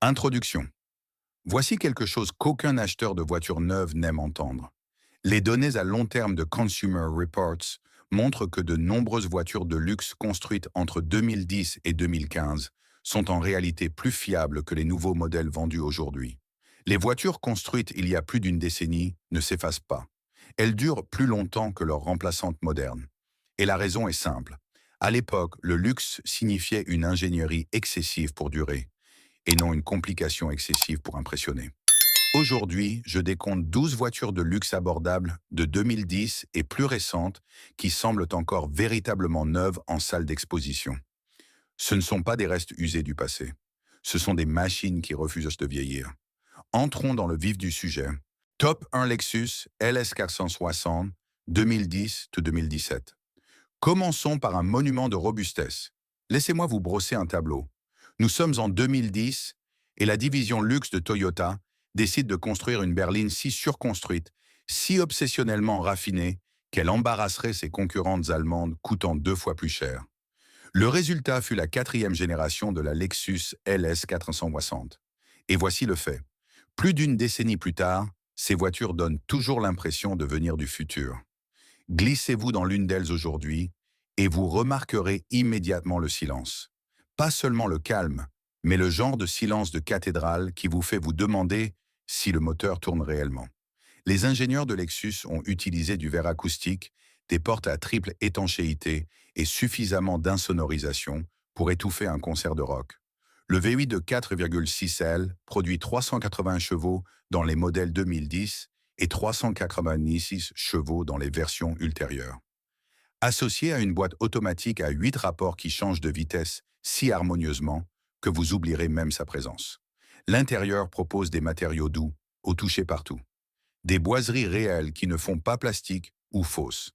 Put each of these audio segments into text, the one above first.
Introduction. Voici quelque chose qu'aucun acheteur de voitures neuves n'aime entendre. Les données à long terme de Consumer Reports montrent que de nombreuses voitures de luxe construites entre 2010 et 2015 sont en réalité plus fiables que les nouveaux modèles vendus aujourd'hui. Les voitures construites il y a plus d'une décennie ne s'effacent pas. Elles durent plus longtemps que leurs remplaçantes modernes. Et la raison est simple. À l'époque, le luxe signifiait une ingénierie excessive pour durer, et non une complication excessive pour impressionner. Aujourd'hui, je décompte 12 voitures de luxe abordables de 2010 et plus récentes qui semblent encore véritablement neuves en salle d'exposition. Ce ne sont pas des restes usés du passé. Ce sont des machines qui refusent de vieillir. Entrons dans le vif du sujet. Top 1 Lexus LS460 2010-2017. Commençons par un monument de robustesse. Laissez-moi vous brosser un tableau. Nous sommes en 2010 et la division luxe de Toyota décide de construire une berline si surconstruite, si obsessionnellement raffinée, qu'elle embarrasserait ses concurrentes allemandes coûtant 2 fois plus cher. Le résultat fut la quatrième génération de la Lexus LS 460. Et voici le fait. Plus d'une décennie plus tard, ces voitures donnent toujours l'impression de venir du futur. Glissez-vous dans l'une d'elles aujourd'hui et vous remarquerez immédiatement le silence. Pas seulement le calme, mais le genre de silence de cathédrale qui vous fait vous demander si le moteur tourne réellement. Les ingénieurs de Lexus ont utilisé du verre acoustique, des portes à triple étanchéité et suffisamment d'insonorisation pour étouffer un concert de rock. Le V8 de 4,6 L produit 380 chevaux dans les modèles 2010 et 386 chevaux dans les versions ultérieures. Associé à une boîte automatique à 8 rapports qui changent de vitesse si harmonieusement que vous oublierez même sa présence. L'intérieur propose des matériaux doux, au toucher partout. Des boiseries réelles qui ne font pas plastique ou fausses.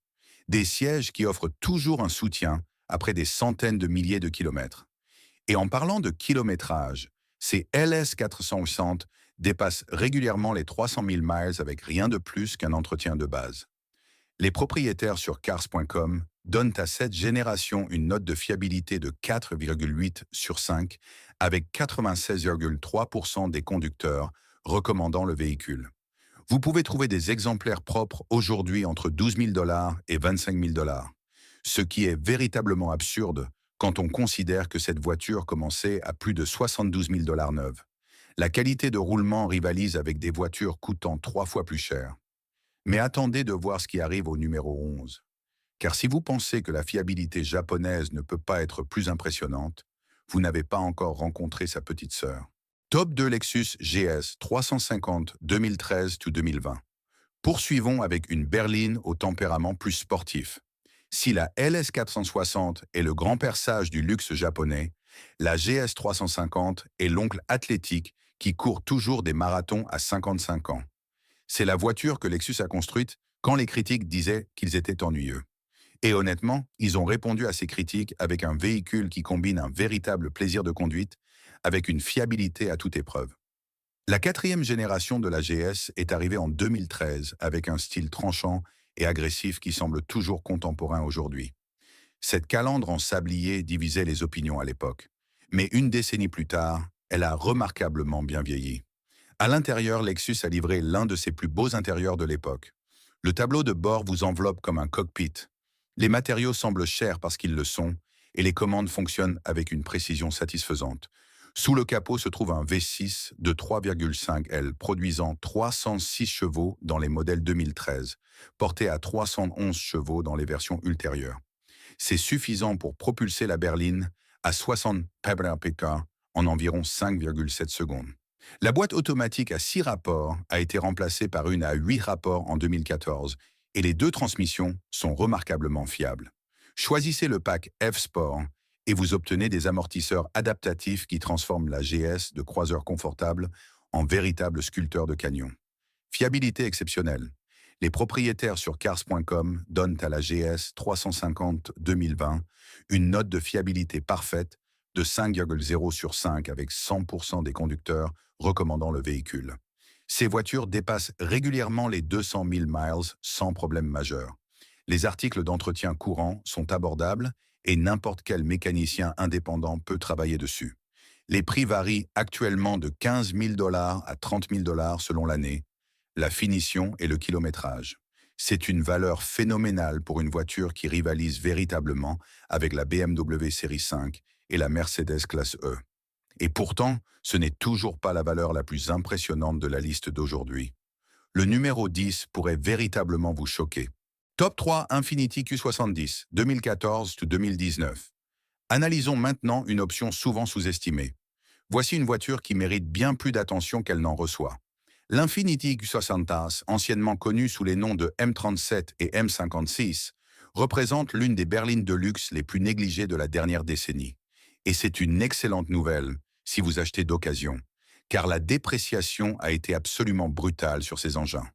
Des sièges qui offrent toujours un soutien après des centaines de milliers de kilomètres. Et en parlant de kilométrage, ces LS 460 dépassent régulièrement les 300 000 miles avec rien de plus qu'un entretien de base. Les propriétaires sur cars.com donnent à cette génération une note de fiabilité de 4,8 sur 5, avec 96,3% des conducteurs recommandant le véhicule. Vous pouvez trouver des exemplaires propres aujourd'hui entre 12 000 $ et 25 000 $, ce qui est véritablement absurde quand on considère que cette voiture commençait à plus de 72 000 $ neuve. La qualité de roulement rivalise avec des voitures coûtant 3 fois plus cher. Mais attendez de voir ce qui arrive au numéro 11. Car si vous pensez que la fiabilité japonaise ne peut pas être plus impressionnante, vous n'avez pas encore rencontré sa petite sœur. Top 2 Lexus GS 350 2013-2020. Poursuivons avec une berline au tempérament plus sportif. Si la LS 460 est le grand-père sage du luxe japonais, la GS 350 est l'oncle athlétique qui court toujours des marathons à 55 ans. C'est la voiture que Lexus a construite quand les critiques disaient qu'ils étaient ennuyeux. Et honnêtement, ils ont répondu à ces critiques avec un véhicule qui combine un véritable plaisir de conduite avec une fiabilité à toute épreuve. La quatrième génération de la GS est arrivée en 2013 avec un style tranchant et agressif qui semble toujours contemporain aujourd'hui. Cette calandre en sablier divisait les opinions à l'époque. Mais une décennie plus tard, elle a remarquablement bien vieilli. À l'intérieur, Lexus a livré l'un de ses plus beaux intérieurs de l'époque. Le tableau de bord vous enveloppe comme un cockpit. Les matériaux semblent chers parce qu'ils le sont, et les commandes fonctionnent avec une précision satisfaisante. Sous le capot se trouve un V6 de 3,5 L, produisant 306 chevaux dans les modèles 2013, porté à 311 chevaux dans les versions ultérieures. C'est suffisant pour propulser la berline à 60 mph en environ 5,7 secondes. La boîte automatique à 6 rapports a été remplacée par une à 8 rapports en 2014 et les deux transmissions sont remarquablement fiables. Choisissez le pack F-Sport et vous obtenez des amortisseurs adaptatifs qui transforment la GS de croiseur confortable en véritable sculpteur de canyon. Fiabilité exceptionnelle. Les propriétaires sur cars.com donnent à la GS 350 2020 une note de fiabilité parfaite de 5,0 sur 5 avec 100% des conducteurs recommandant le véhicule. Ces voitures dépassent régulièrement les 200 000 miles sans problème majeur. Les articles d'entretien courants sont abordables et n'importe quel mécanicien indépendant peut travailler dessus. Les prix varient actuellement de 15 000 $ à 30 000 $ selon l'année, la finition et le kilométrage. C'est une valeur phénoménale pour une voiture qui rivalise véritablement avec la BMW série 5 et la Mercedes classe E. Et pourtant, ce n'est toujours pas la valeur la plus impressionnante de la liste d'aujourd'hui. Le numéro 10 pourrait véritablement vous choquer. Top 3 Infiniti Q70, 2014-2019. Analysons maintenant une option souvent sous-estimée. Voici une voiture qui mérite bien plus d'attention qu'elle n'en reçoit. L'Infiniti Q60, anciennement connue sous les noms de M37 et M56, représente l'une des berlines de luxe les plus négligées de la dernière décennie. Et c'est une excellente nouvelle si vous achetez d'occasion, car la dépréciation a été absolument brutale sur ces engins.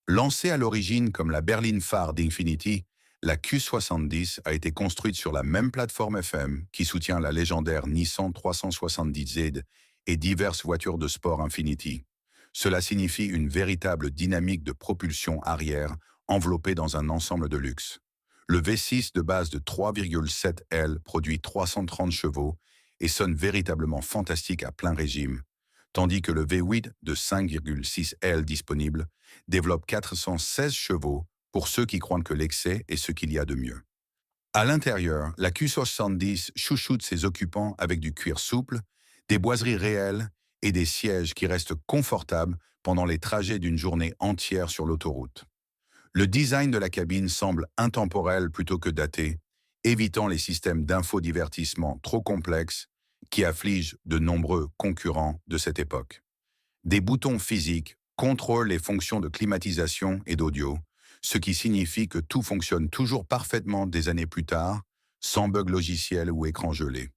Lancée à l'origine comme la berline phare d'Infiniti, la Q70 a été construite sur la même plateforme FM qui soutient la légendaire Nissan 370Z et diverses voitures de sport Infiniti. Cela signifie une véritable dynamique de propulsion arrière enveloppée dans un ensemble de luxe. Le V6 de base de 3,7 L produit 330 chevaux et sonne véritablement fantastique à plein régime, tandis que le V8 de 5,6 L disponible développe 416 chevaux pour ceux qui croient que l'excès est ce qu'il y a de mieux. À l'intérieur, la Q70 chouchoute ses occupants avec du cuir souple, des boiseries réelles et des sièges qui restent confortables pendant les trajets d'une journée entière sur l'autoroute. Le design de la cabine semble intemporel plutôt que daté, évitant les systèmes d'infodivertissement trop complexes qui affligent de nombreux concurrents de cette époque. Des boutons physiques contrôlent les fonctions de climatisation et d'audio, ce qui signifie que tout fonctionne toujours parfaitement des années plus tard, sans bug logiciel ou écran gelé.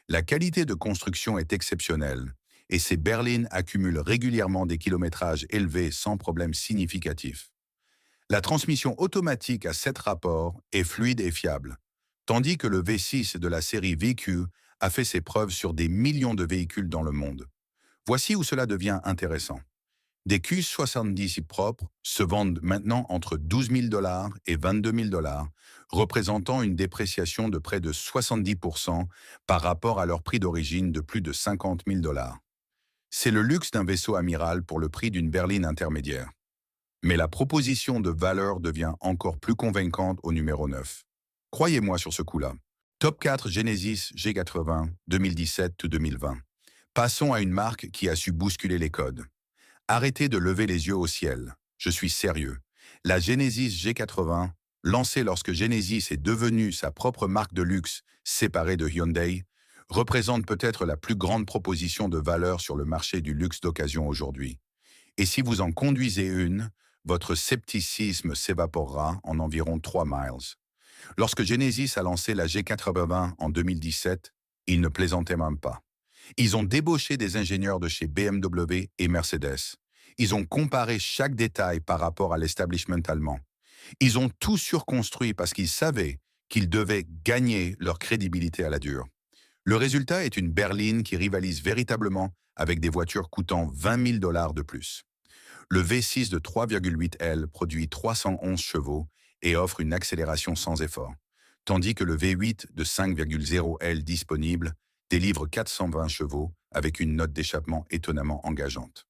La qualité de construction est exceptionnelle, et ces berlines accumulent régulièrement des kilométrages élevés sans problème significatif. La transmission automatique à 7 rapports est fluide et fiable, tandis que le V6 de la série VQ a fait ses preuves sur des millions de véhicules dans le monde. Voici où cela devient intéressant. Des Q70 propres se vendent maintenant entre 12 000 $ et 22 000 $, représentant une dépréciation de près de 70% par rapport à leur prix d'origine de plus de 50 000 $. C'est le luxe d'un vaisseau amiral pour le prix d'une berline intermédiaire. Mais la proposition de valeur devient encore plus convaincante au numéro 9. Croyez-moi sur ce coup-là. Top 4 Genesis G80 2017-2020. Passons à une marque qui a su bousculer les codes. Arrêtez de lever les yeux au ciel. Je suis sérieux. La Genesis G80, lancée lorsque Genesis est devenue sa propre marque de luxe séparée de Hyundai, représente peut-être la plus grande proposition de valeur sur le marché du luxe d'occasion aujourd'hui. Et si vous en conduisez une, votre scepticisme s'évaporera en environ 3 miles. Lorsque Genesis a lancé la G80 en 2017, ils ne plaisantaient même pas. Ils ont débauché des ingénieurs de chez BMW et Mercedes. Ils ont comparé chaque détail par rapport à l'establishment allemand. Ils ont tout surconstruit parce qu'ils savaient qu'ils devaient gagner leur crédibilité à la dure. Le résultat est une berline qui rivalise véritablement avec des voitures coûtant 20 000 $ de plus. Le V6 de 3,8 L produit 311 chevaux et offre une accélération sans effort, tandis que le V8 de 5,0 L disponible délivre 420 chevaux avec une note d'échappement étonnamment engageante.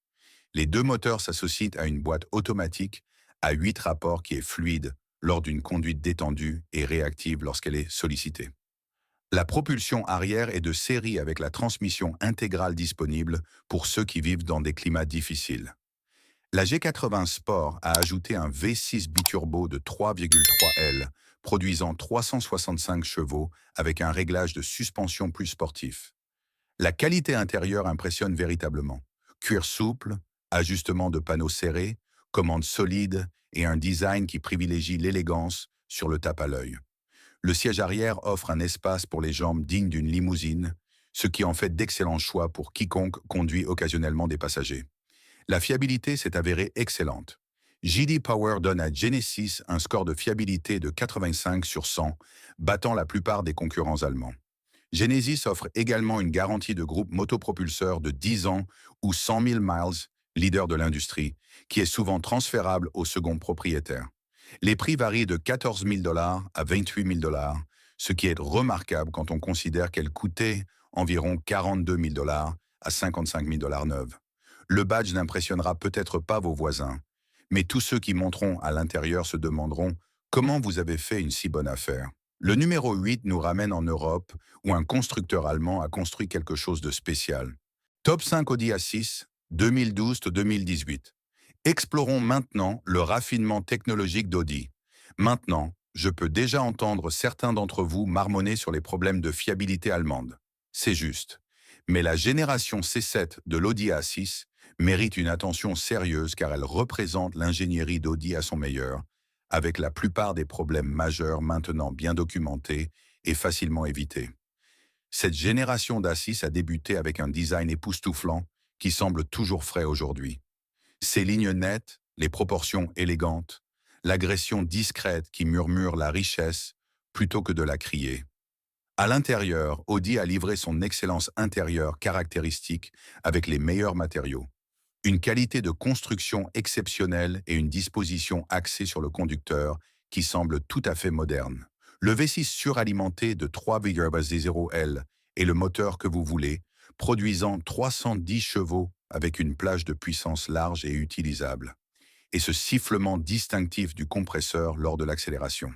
Les deux moteurs s'associent à une boîte automatique à 8 rapports qui est fluide lors d'une conduite détendue et réactive lorsqu'elle est sollicitée. La propulsion arrière est de série avec la transmission intégrale disponible pour ceux qui vivent dans des climats difficiles. La G80 Sport a ajouté un V6 biturbo de 3,3 L, produisant 365 chevaux avec un réglage de suspension plus sportif. La qualité intérieure impressionne véritablement. Cuir souple, ajustement de panneaux serrés, commandes solides et un design qui privilégie l'élégance sur le tape à l'œil. Le siège arrière offre un espace pour les jambes digne d'une limousine, ce qui en fait d'excellents choix pour quiconque conduit occasionnellement des passagers. La fiabilité s'est avérée excellente. J.D. Power donne à Genesis un score de fiabilité de 85 sur 100, battant la plupart des concurrents allemands. Genesis offre également une garantie de groupe motopropulseur de 10 ans ou 100 000 miles, leader de l'industrie, qui est souvent transférable au second propriétaire. Les prix varient de 14 000 $ à 28 000 $, ce qui est remarquable quand on considère qu'elle coûtait environ 42 000 $ à 55 000 $ neuves. Le badge n'impressionnera peut-être pas vos voisins, mais tous ceux qui monteront à l'intérieur se demanderont comment vous avez fait une si bonne affaire. Le numéro 8 nous ramène en Europe, où un constructeur allemand a construit quelque chose de spécial. Top 5 Audi A6, 2012-2018. Explorons maintenant le raffinement technologique d'Audi. Maintenant, je peux déjà entendre certains d'entre vous marmonner sur les problèmes de fiabilité allemande. C'est juste. Mais la génération C7 de l'Audi A6 mérite une attention sérieuse car elle représente l'ingénierie d'Audi à son meilleur, avec la plupart des problèmes majeurs maintenant bien documentés et facilement évités. Cette génération d'A6 a débuté avec un design époustouflant qui semble toujours frais aujourd'hui. Ses lignes nettes, les proportions élégantes, l'agression discrète qui murmure la richesse plutôt que de la crier. À l'intérieur, Audi a livré son excellence intérieure caractéristique avec les meilleurs matériaux. Une qualité de construction exceptionnelle et une disposition axée sur le conducteur qui semble tout à fait moderne. Le V6 suralimenté de 3,0L est le moteur que vous voulez, produisant 310 chevaux avec une plage de puissance large et utilisable, et ce sifflement distinctif du compresseur lors de l'accélération.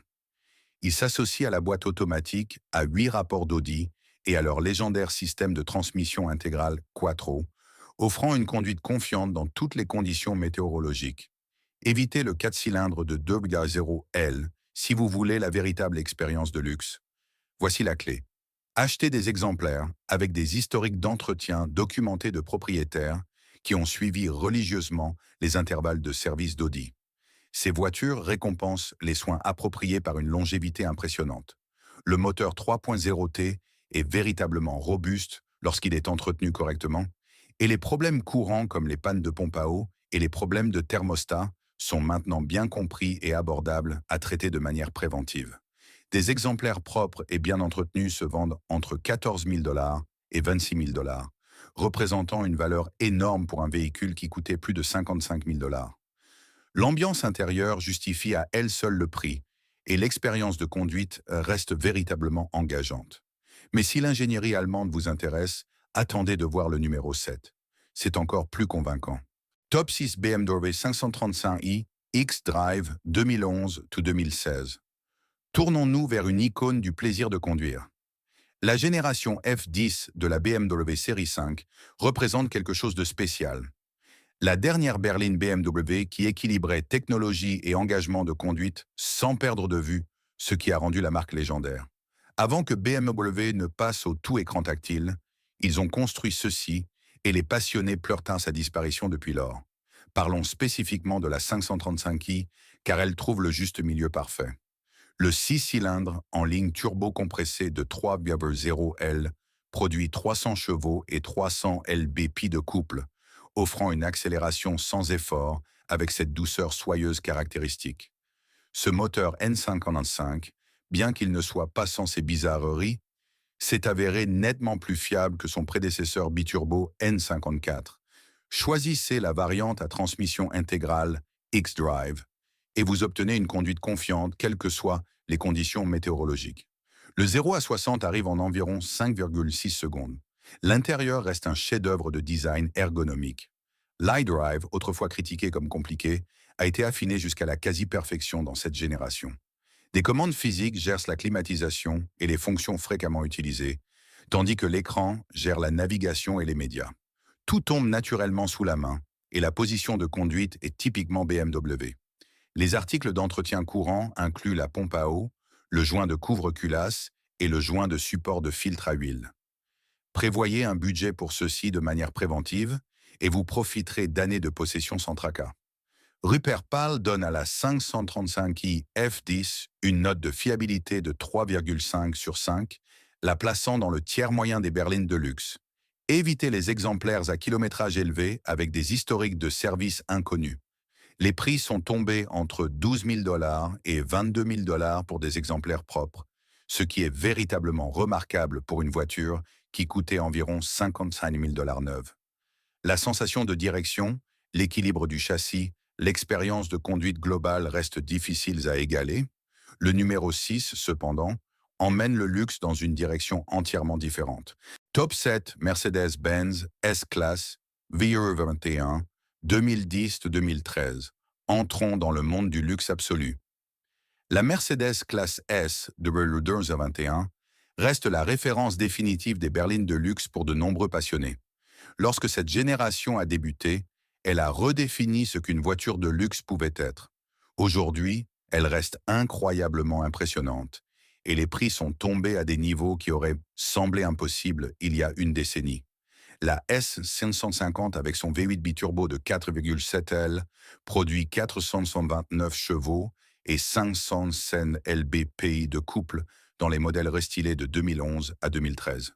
Il s'associe à la boîte automatique à 8 rapports d'Audi et à leur légendaire système de transmission intégrale Quattro, offrant une conduite confiante dans toutes les conditions météorologiques. Évitez le 4 cylindres de 2,0L si vous voulez la véritable expérience de luxe. Voici la clé. Achetez des exemplaires avec des historiques d'entretien documentés de propriétaires qui ont suivi religieusement les intervalles de service d'Audi. Ces voitures récompensent les soins appropriés par une longévité impressionnante. Le moteur 3.0T est véritablement robuste lorsqu'il est entretenu correctement, et les problèmes courants comme les pannes de pompe à eau et les problèmes de thermostat sont maintenant bien compris et abordables à traiter de manière préventive. Des exemplaires propres et bien entretenus se vendent entre 14 000 $ et 26 000 $, représentant une valeur énorme pour un véhicule qui coûtait plus de 55 000 $. L'ambiance intérieure justifie à elle seule le prix, et l'expérience de conduite reste véritablement engageante. Mais si l'ingénierie allemande vous intéresse, attendez de voir le numéro 7. C'est encore plus convaincant. Top 6 BMW 535i X-Drive 2011-2016. Tournons-nous vers une icône du plaisir de conduire. La génération F10 de la BMW série 5 représente quelque chose de spécial. La dernière berline BMW qui équilibrait technologie et engagement de conduite sans perdre de vue ce qui a rendu la marque légendaire. Avant que BMW ne passe au tout-écran tactile, ils ont construit ceci et les passionnés pleurent sa disparition depuis lors. Parlons spécifiquement de la 535i car elle trouve le juste milieu parfait. Le 6 cylindres en ligne turbo-compressée de 3,0L produit 300 chevaux et 300 lb-ps de couple, offrant une accélération sans effort avec cette douceur soyeuse caractéristique. Ce moteur N55, bien qu'il ne soit pas sans ses bizarreries, s'est avéré nettement plus fiable que son prédécesseur biturbo N54. Choisissez la variante à transmission intégrale X-Drive et vous obtenez une conduite confiante quelles que soient les conditions météorologiques. Le 0 à 60 arrive en environ 5,6 secondes. L'intérieur reste un chef-d'œuvre de design ergonomique. l'iDrive, autrefois critiqué comme compliqué, a été affiné jusqu'à la quasi-perfection dans cette génération. Des commandes physiques gèrent la climatisation et les fonctions fréquemment utilisées, tandis que l'écran gère la navigation et les médias. Tout tombe naturellement sous la main et la position de conduite est typiquement BMW. Les articles d'entretien courant incluent la pompe à eau, le joint de couvre-culasse et le joint de support de filtre à huile. Prévoyez un budget pour ceci de manière préventive et vous profiterez d'années de possession sans tracas. Rupert Pahl donne à la 535i F10 une note de fiabilité de 3,5 sur 5, la plaçant dans le tiers moyen des berlines de luxe. Évitez les exemplaires à kilométrage élevé avec des historiques de service inconnus. Les prix sont tombés entre 12 000 $ et 22 000 $ pour des exemplaires propres, ce qui est véritablement remarquable pour une voiture qui coûtait environ 55 000 $ neuve. La sensation de direction, l'équilibre du châssis, l'expérience de conduite globale restent difficiles à égaler. Le numéro 6, cependant, emmène le luxe dans une direction entièrement différente. Top 7 Mercedes-Benz S-Class VE21 2010-2013. Entrons dans le monde du luxe absolu. La Mercedes classe S de 2021 reste la référence définitive des berlines de luxe pour de nombreux passionnés. Lorsque cette génération a débuté, elle a redéfini ce qu'une voiture de luxe pouvait être. Aujourd'hui, elle reste incroyablement impressionnante et les prix sont tombés à des niveaux qui auraient semblé impossibles il y a une décennie. La S550 avec son V8 biturbo de 4,7 L produit 429 chevaux et 500 lb-pi de couple dans les modèles restylés de 2011 à 2013.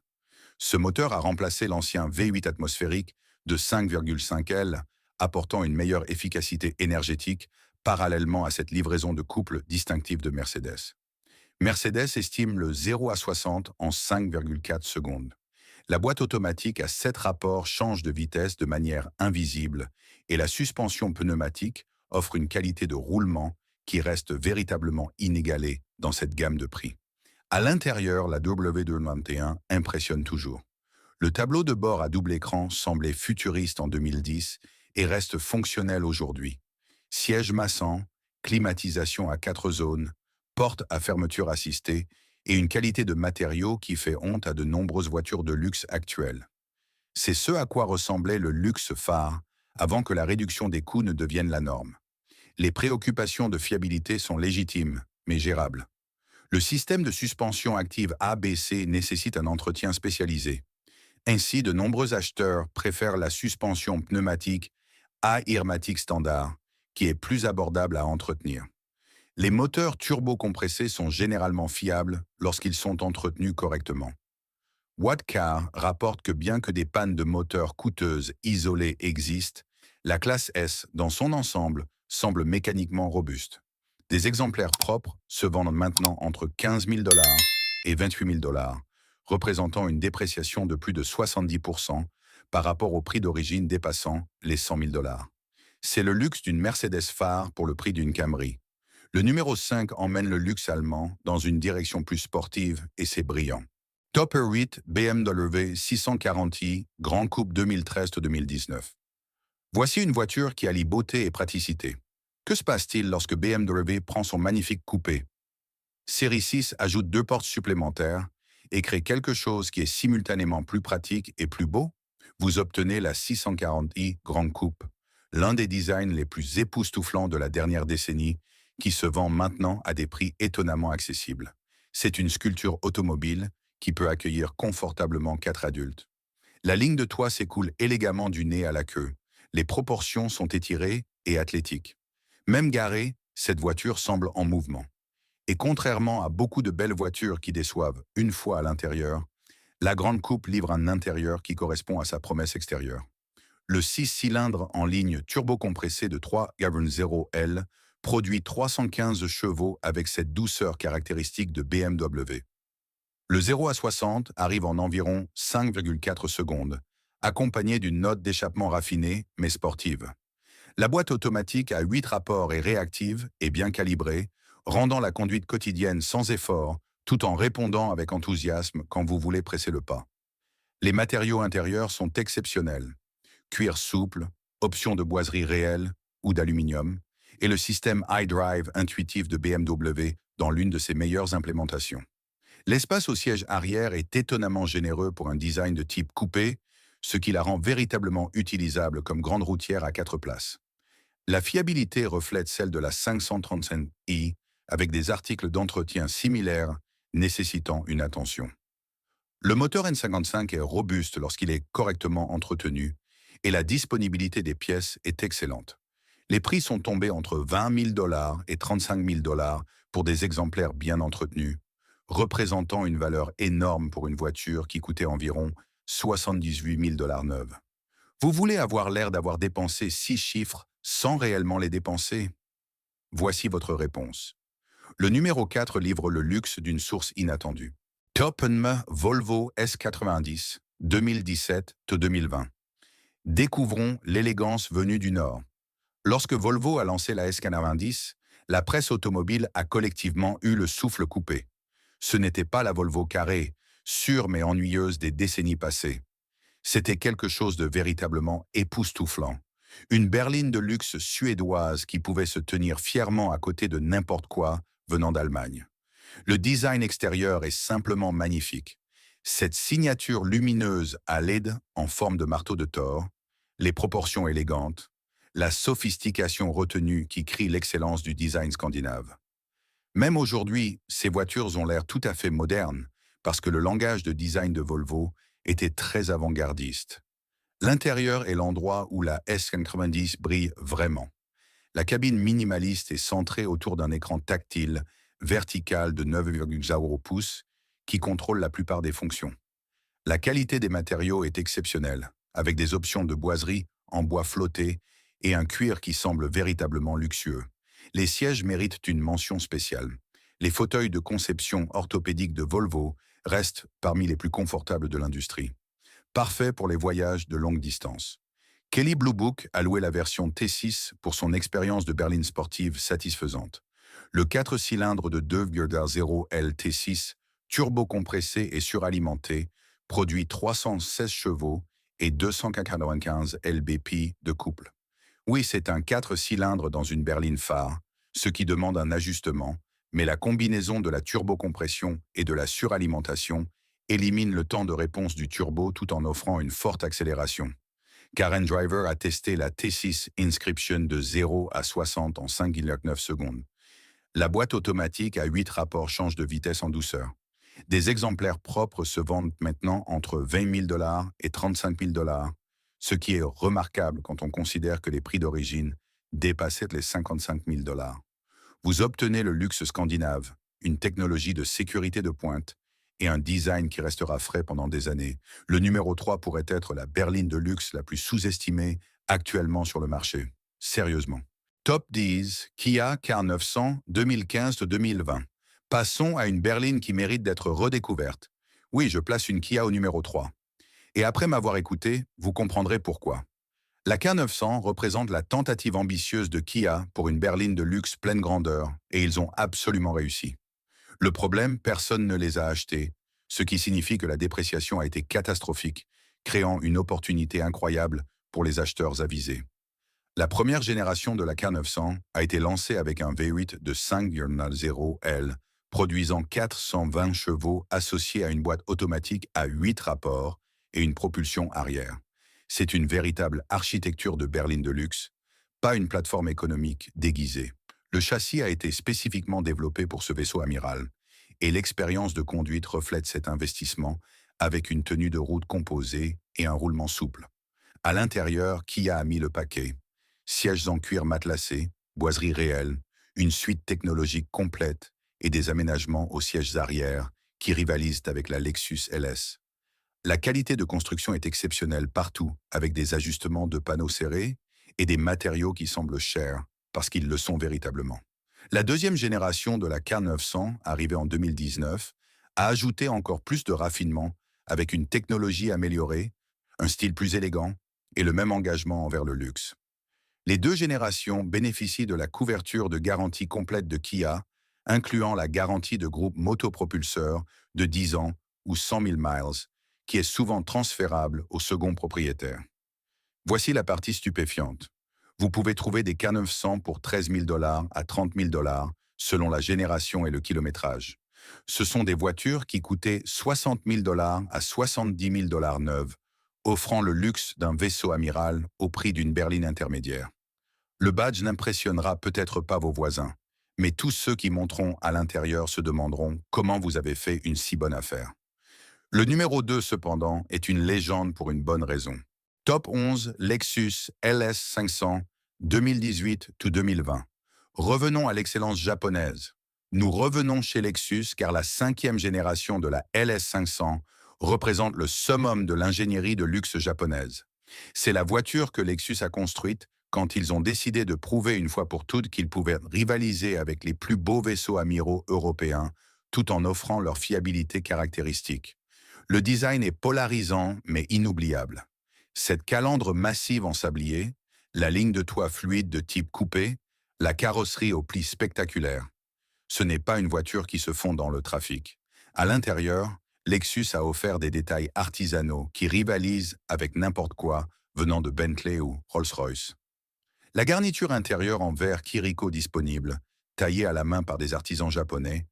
Ce moteur a remplacé l'ancien V8 atmosphérique de 5,5 L, apportant une meilleure efficacité énergétique parallèlement à cette livraison de couple distinctive de Mercedes. Mercedes estime le 0 à 60 en 5,4 secondes. La boîte automatique à 7 rapports change de vitesse de manière invisible et la suspension pneumatique offre une qualité de roulement qui reste véritablement inégalée dans cette gamme de prix. À l'intérieur, la W221 impressionne toujours. Le tableau de bord à double écran semblait futuriste en 2010 et reste fonctionnel aujourd'hui. Siège massant, climatisation à 4 zones, porte à fermeture assistée et une qualité de matériaux qui fait honte à de nombreuses voitures de luxe actuelles. C'est ce à quoi ressemblait le luxe phare avant que la réduction des coûts ne devienne la norme. Les préoccupations de fiabilité sont légitimes, mais gérables. Le système de suspension active ABC nécessite un entretien spécialisé. Ainsi, de nombreux acheteurs préfèrent la suspension pneumatique Airmatic standard, qui est plus abordable à entretenir. Les moteurs turbo-compressés sont généralement fiables lorsqu'ils sont entretenus correctement. Wattcar rapporte que bien que des pannes de moteurs coûteuses isolées existent, la classe S, dans son ensemble, semble mécaniquement robuste. Des exemplaires propres se vendent maintenant entre 15 000 $ et 28 000 $, représentant une dépréciation de plus de 70% par rapport au prix d'origine dépassant les 100 000 $. C'est le luxe d'une Mercedes phare pour le prix d'une Camry. Le numéro 5 emmène le luxe allemand dans une direction plus sportive et c'est brillant. Top 8 BMW 640i Grand Coupe 2013-2019. Voici une voiture qui allie beauté et praticité. Que se passe-t-il lorsque BMW prend son magnifique coupé? Série 6 ajoute 2 portes supplémentaires et crée quelque chose qui est simultanément plus pratique et plus beau? Vous obtenez la 640i Grande Coupe, l'un des designs les plus époustouflants de la dernière décennie, qui se vend maintenant à des prix étonnamment accessibles. C'est une sculpture automobile qui peut accueillir confortablement 4 adultes. La ligne de toit s'écoule élégamment du nez à la queue. Les proportions sont étirées et athlétiques. Même garée, cette voiture semble en mouvement. Et contrairement à beaucoup de belles voitures qui déçoivent une fois à l'intérieur, la Grande Coupe livre un intérieur qui correspond à sa promesse extérieure. Le 6 cylindres en ligne turbo-compressé de 3,0L produit 315 chevaux avec cette douceur caractéristique de BMW. Le 0 à 60 arrive en environ 5,4 secondes, accompagné d'une note d'échappement raffinée mais sportive. La boîte automatique à 8 rapports est réactive et bien calibrée, rendant la conduite quotidienne sans effort, tout en répondant avec enthousiasme quand vous voulez presser le pas. Les matériaux intérieurs sont exceptionnels. Cuir souple, option de boiserie réelle ou d'aluminium, et le système iDrive intuitif de BMW dans l'une de ses meilleures implémentations. L'espace au siège arrière est étonnamment généreux pour un design de type coupé, ce qui la rend véritablement utilisable comme grande routière à 4 places. La fiabilité reflète celle de la 535i avec des articles d'entretien similaires nécessitant une attention. Le moteur N55 est robuste lorsqu'il est correctement entretenu et la disponibilité des pièces est excellente. Les prix sont tombés entre 20 000 $ et 35 000 $ pour des exemplaires bien entretenus, représentant une valeur énorme pour une voiture qui coûtait environ 78 000 $ neuve. Vous voulez avoir l'air d'avoir dépensé 6 chiffres sans réellement les dépenser? Voici votre réponse. Le numéro 4 livre le luxe d'une source inattendue. Top 1 Volvo S90 2017-2020. Découvrons l'élégance venue du Nord. Lorsque Volvo a lancé la S90, la presse automobile a collectivement eu le souffle coupé. Ce n'était pas la Volvo carrée, sûre mais ennuyeuse des décennies passées. C'était quelque chose de véritablement époustouflant. Une berline de luxe suédoise qui pouvait se tenir fièrement à côté de n'importe quoi venant d'Allemagne. Le design extérieur est simplement magnifique. Cette signature lumineuse à LED en forme de marteau de Thor, les proportions élégantes, la sophistication retenue qui crie l'excellence du design scandinave. Même aujourd'hui, ces voitures ont l'air tout à fait modernes parce que le langage de design de Volvo était très avant-gardiste. L'intérieur est l'endroit où la S90 brille vraiment. La cabine minimaliste est centrée autour d'un écran tactile, vertical de 9,0 pouces, qui contrôle la plupart des fonctions. La qualité des matériaux est exceptionnelle, avec des options de boiserie en bois flotté et un cuir qui semble véritablement luxueux. Les sièges méritent une mention spéciale. Les fauteuils de conception orthopédique de Volvo restent parmi les plus confortables de l'industrie. Parfait pour les voyages de longue distance. Kelly Blue Book a loué la version T6 pour son expérience de berline sportive satisfaisante. Le 4 cylindres de 2,0 L T6, turbo-compressé et suralimenté, produit 316 chevaux et 295 lb-ps de couple. Oui, c'est un 4 cylindres dans une berline phare, ce qui demande un ajustement, mais la combinaison de la turbocompression et de la suralimentation élimine le temps de réponse du turbo tout en offrant une forte accélération. Karen Driver a testé la T6 Inscription de 0 à 60 en 5,9 secondes. La boîte automatique à 8 rapports change de vitesse en douceur. Des exemplaires propres se vendent maintenant entre 20 000 $ et 35 000 $, ce qui est remarquable quand on considère que les prix d'origine dépassaient les 55 000 $. Vous obtenez le luxe scandinave, une technologie de sécurité de pointe et un design qui restera frais pendant des années. Le numéro 3 pourrait être la berline de luxe la plus sous-estimée actuellement sur le marché. Sérieusement. Top 10, Kia K900 2015-2020. Passons à une berline qui mérite d'être redécouverte. Oui, je place une Kia au numéro 3. Et après m'avoir écouté, vous comprendrez pourquoi. La K900 représente la tentative ambitieuse de Kia pour une berline de luxe pleine grandeur, et ils ont absolument réussi. Le problème, personne ne les a achetés, ce qui signifie que la dépréciation a été catastrophique, créant une opportunité incroyable pour les acheteurs avisés. La première génération de la K900 a été lancée avec un V8 de 5,0 L, produisant 420 chevaux associés à une boîte automatique à 8 rapports et une propulsion arrière. C'est une véritable architecture de berline de luxe, pas une plateforme économique déguisée. Le châssis a été spécifiquement développé pour ce vaisseau amiral, et l'expérience de conduite reflète cet investissement avec une tenue de route composée et un roulement souple. À l'intérieur, Kia a mis le paquet. Sièges en cuir matelassé, boiserie réelle, une suite technologique complète et des aménagements aux sièges arrière qui rivalisent avec la Lexus LS. La qualité de construction est exceptionnelle partout, avec des ajustements de panneaux serrés et des matériaux qui semblent chers, parce qu'ils le sont véritablement. La deuxième génération de la K900, arrivée en 2019, a ajouté encore plus de raffinement avec une technologie améliorée, un style plus élégant et le même engagement envers le luxe. Les deux générations bénéficient de la couverture de garantie complète de Kia, incluant la garantie de groupe motopropulseur de 10 ans ou 100 000 miles, qui est souvent transférable au second propriétaire. Voici la partie stupéfiante. Vous pouvez trouver des K900 pour 13 000 $ à 30 000 $ selon la génération et le kilométrage. Ce sont des voitures qui coûtaient 60 000 $ à 70 000 $ neuves, offrant le luxe d'un vaisseau amiral au prix d'une berline intermédiaire. Le badge n'impressionnera peut-être pas vos voisins, mais tous ceux qui monteront à l'intérieur se demanderont comment vous avez fait une si bonne affaire. Le numéro 2, cependant, est une légende pour une bonne raison. Top 11, Lexus LS 500 2018-2020. Revenons à l'excellence japonaise. Nous revenons chez Lexus car la 5e génération de la LS 500 représente le summum de l'ingénierie de luxe japonaise. C'est la voiture que Lexus a construite quand ils ont décidé de prouver une fois pour toutes qu'ils pouvaient rivaliser avec les plus beaux vaisseaux amiraux européens tout en offrant leur fiabilité caractéristique. Le design est polarisant mais inoubliable. Cette calandre massive en sablier, la ligne de toit fluide de type coupé, la carrosserie aux plis spectaculaires. Ce n'est pas une voiture qui se fond dans le trafic. À l'intérieur, Lexus a offert des détails artisanaux qui rivalisent avec n'importe quoi venant de Bentley ou Rolls-Royce. La garniture intérieure en verre Kiriko disponible, taillée à la main par des artisans japonais,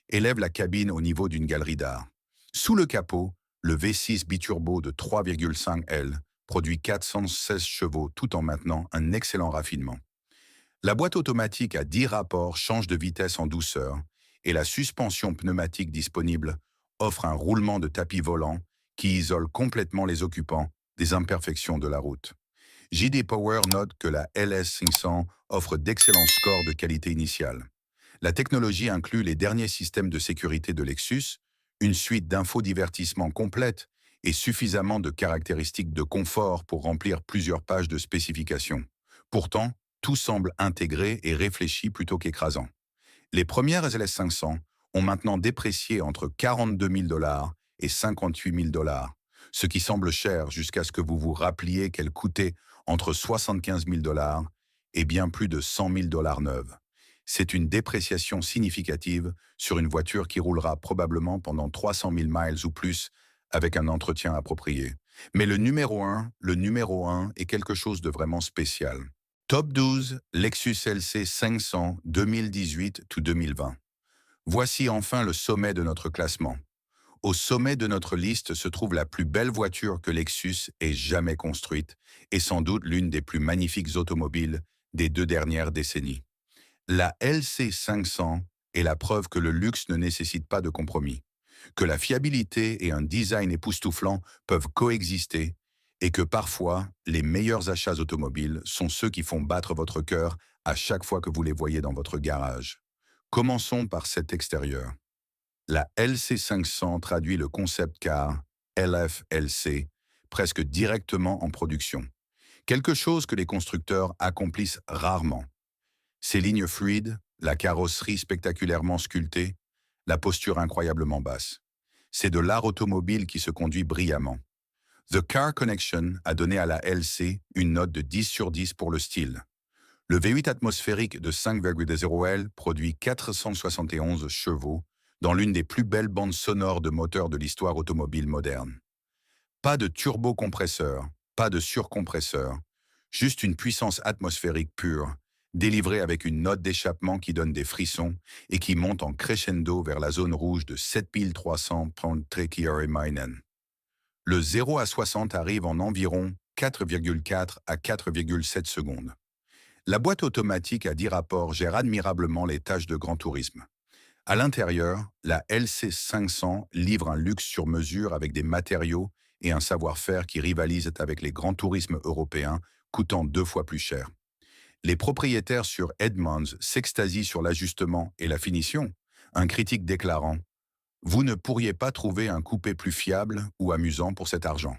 élève la cabine au niveau d'une galerie d'art. Sous le capot, le V6 biturbo de 3,5 L produit 416 chevaux tout en maintenant un excellent raffinement. La boîte automatique à 10 rapports change de vitesse en douceur et la suspension pneumatique disponible offre un roulement de tapis volant qui isole complètement les occupants des imperfections de la route. JD Power note que la LS500 offre d'excellents scores de qualité initiale. La technologie inclut les derniers systèmes de sécurité de Lexus, une suite d'infodivertissements complète et suffisamment de caractéristiques de confort pour remplir plusieurs pages de spécifications. Pourtant, tout semble intégré et réfléchi plutôt qu'écrasant. Les premières LS500 ont maintenant déprécié entre 42 000 $ et 58 000 $, ce qui semble cher jusqu'à ce que vous vous rappeliez qu'elles coûtaient entre 75 000 $ et bien plus de 100 000 $ neuves. C'est une dépréciation significative sur une voiture qui roulera probablement pendant 300 000 miles ou plus avec un entretien approprié. Mais le numéro 1 est quelque chose de vraiment spécial. Top 12, Lexus LC 500 2018-2020. Voici enfin le sommet de notre classement. Au sommet de notre liste se trouve la plus belle voiture que Lexus ait jamais construite et sans doute l'une des plus magnifiques automobiles des 2 dernières décennies. La LC 500 est la preuve que le luxe ne nécessite pas de compromis, que la fiabilité et un design époustouflant peuvent coexister et que parfois, les meilleurs achats automobiles sont ceux qui font battre votre cœur à chaque fois que vous les voyez dans votre garage. Commençons par cet extérieur. La LC500 traduit le concept car LFLC presque directement en production, quelque chose que les constructeurs accomplissent rarement. Ses lignes fluides, la carrosserie spectaculairement sculptée, la posture incroyablement basse. C'est de l'art automobile qui se conduit brillamment. The Car Connection a donné à la LC une note de 10 sur 10 pour le style. Le V8 atmosphérique de 5,0 L produit 471 chevaux dans l'une des plus belles bandes sonores de moteurs de l'histoire automobile moderne. Pas de turbocompresseur, pas de surcompresseur, juste une puissance atmosphérique pure, délivrée avec une note d'échappement qui donne des frissons et qui monte en crescendo vers la zone rouge de 7300 Trekiaremainen. Le 0 à 60 arrive en environ 4,4 à 4,7 secondes. La boîte automatique à 10 rapports gère admirablement les tâches de grand tourisme. À l'intérieur, la LC500 livre un luxe sur mesure avec des matériaux et un savoir-faire qui rivalisent avec les grands tourismes européens, coûtant 2 fois plus cher. Les propriétaires sur Edmunds s'extasient sur l'ajustement et la finition, un critique déclarant « Vous ne pourriez pas trouver un coupé plus fiable ou amusant pour cet argent ».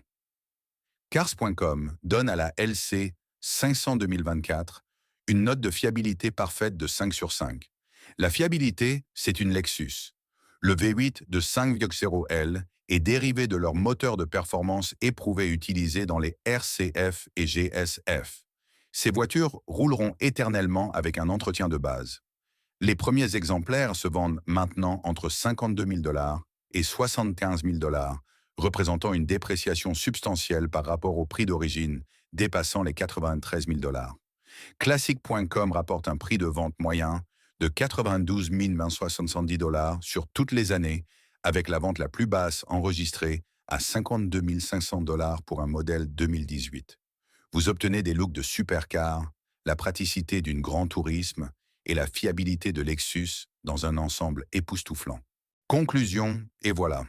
Cars.com donne à la LC 500 2024 une note de fiabilité parfaite de 5 sur 5. La fiabilité, c'est une Lexus. Le V8 de 5,0 L est dérivé de leur moteur de performance éprouvé utilisé dans les RCF et GSF. Ces voitures rouleront éternellement avec un entretien de base. Les premiers exemplaires se vendent maintenant entre 52 000 $ et 75 000 $, représentant une dépréciation substantielle par rapport au prix d'origine, dépassant les 93 000 $. Classic.com rapporte un prix de vente moyen de 92 970 $ sur toutes les années, avec la vente la plus basse enregistrée à 52 500 $ pour un modèle 2018. Vous obtenez des looks de supercar, la praticité d'une grand tourisme et la fiabilité de Lexus dans un ensemble époustouflant. Conclusion, et voilà.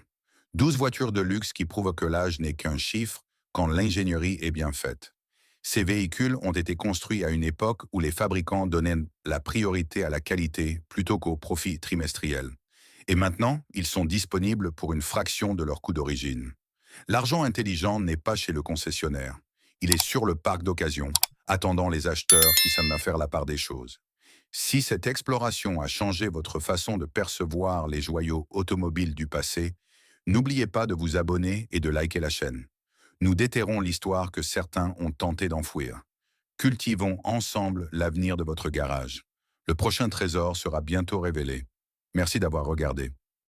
12 voitures de luxe qui prouvent que l'âge n'est qu'un chiffre quand l'ingénierie est bien faite. Ces véhicules ont été construits à une époque où les fabricants donnaient la priorité à la qualité plutôt qu'au profit trimestriel. Et maintenant, ils sont disponibles pour une fraction de leur coût d'origine. L'argent intelligent n'est pas chez le concessionnaire. Il est sur le parc d'occasion, attendant les acheteurs qui savent faire la part des choses. Si cette exploration a changé votre façon de percevoir les joyaux automobiles du passé, n'oubliez pas de vous abonner et de liker la chaîne. Nous déterrons l'histoire que certains ont tenté d'enfouir. Cultivons ensemble l'avenir de votre garage. Le prochain trésor sera bientôt révélé. Merci d'avoir regardé.